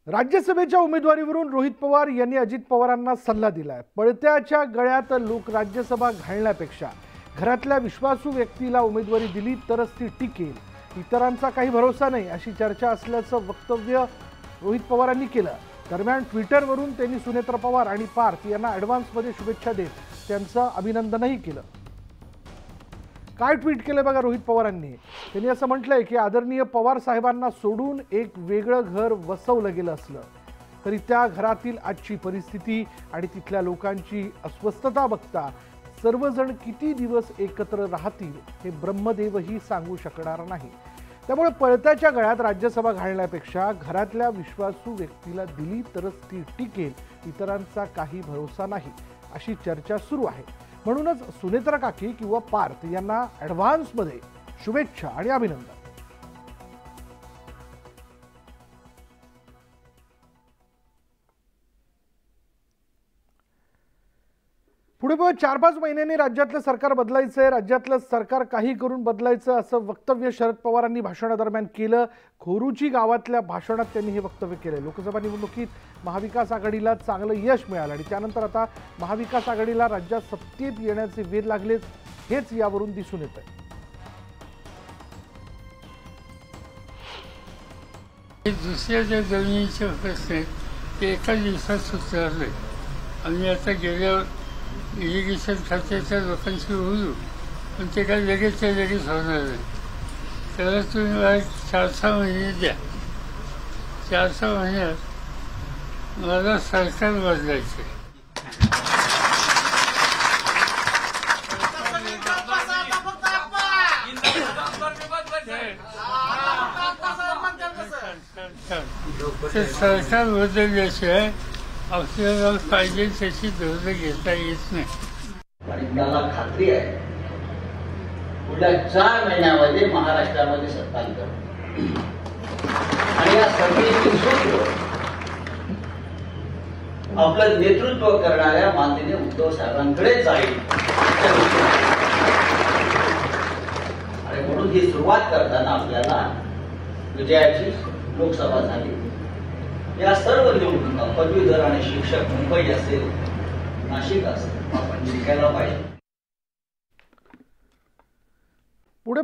राज्यसभेच्या उमेदवारीवरून रोहित पवार यांनी अजित पवारांना सल्ला दिलाय। पळत्याच्या गळ्यात लोक राज्यसभा घालण्यापेक्षा घरातल्या विश्वासू व्यक्तीला उमेदवारी दिली तरच ती टिकेल, इतरांचा काही भरोसा नाही अशी चर्चा असल्याचं वक्तव्य रोहित पवारांनी केलं। दरम्यान ट्विटरवरून त्यांनी सुनेत्र पवार आणि पार्थ यांना ॲडव्हान्समध्ये शुभेच्छा देत त्यांचं अभिनंदनही केलं। काय ट्वीट केलं बघा रोहित पवारांनी। त्यांनी असं म्हटलंय की आदरणीय पवार साहेबांना सोडून एक वेगळं घर वसवलं गेलं असलं तरी त्या घरातील आजची परिस्थिती आणि तिथल्या लोकांची अस्वस्थता बघता सर्वजण किती दिवस एकत्र राहतील हे ब्रह्मदेवही सांगू शकणार नाही। त्यामुळे पळत्याच्या गळ्यात राज्यसभा घालण्यापेक्षा घरातल्या विश्वासू व्यक्तीला दिली तरच ती टिकेल, इतरांचा काही भरोसा नाही अशी चर्चा सुरू आहे। म्हणूनच सुनेत्रा काकी किंवा पार्थ यांना ॲडव्हान्समध्ये शुभेच्छा आणि अभिनंदन। पुढे 4-5 महिन्यांनी राज्यातलं सरकार बदलायचंय, राज्यातलं सरकार काही करून बदलायचं असं वक्तव्य शरद पवारांनी भाषणादरम्यान केलं। खोरूची गावातल्या भाषणात त्यांनी हे वक्तव्य केले। लोकसभा निवडणुकीत महाविकास आघाडीला चांगलं यश मिळालं आणि त्यानंतर आता महाविकास आघाडीला राज्यात सत्तेत येण्याचे वेध लागलेत, हेच यावरून दिसून येतंय। दुसऱ्या ज्या जमिनीचे प्रश्न ते एका दिवसात सुधारले। आम्ही आता गेल्या इरिगेशन खात्याच्या लोकांशी बोलू, पण ते काही लगेचच्या लगेच होणार नाही। त्याला तुम्ही मला 4-6 महिने द्या। 4-6 महिन्यात मला सरकार बदलायचे। ते सरकार बदलल्याशिवाय आपल्याला पाहिजे त्याची धोरणं घेता येत नाही। आणि मला खात्री आहे पुढल्या 4 महिन्यामध्ये महाराष्ट्रामध्ये सत्ता येईल आणि या सत्तेची सूत्र आपलं नेतृत्व करणाऱ्या माननीय उद्धव साहेबांकडे जाईल। आणि म्हणून ही सुरुवात करताना आपल्याला विजयाची लोकसभा झाली। या सर्व निवडणुका पदवीधर आणि शिक्षक, मुंबई असेल, नाशिक असेल, आपण जिंकायला पाहिजे। पुढे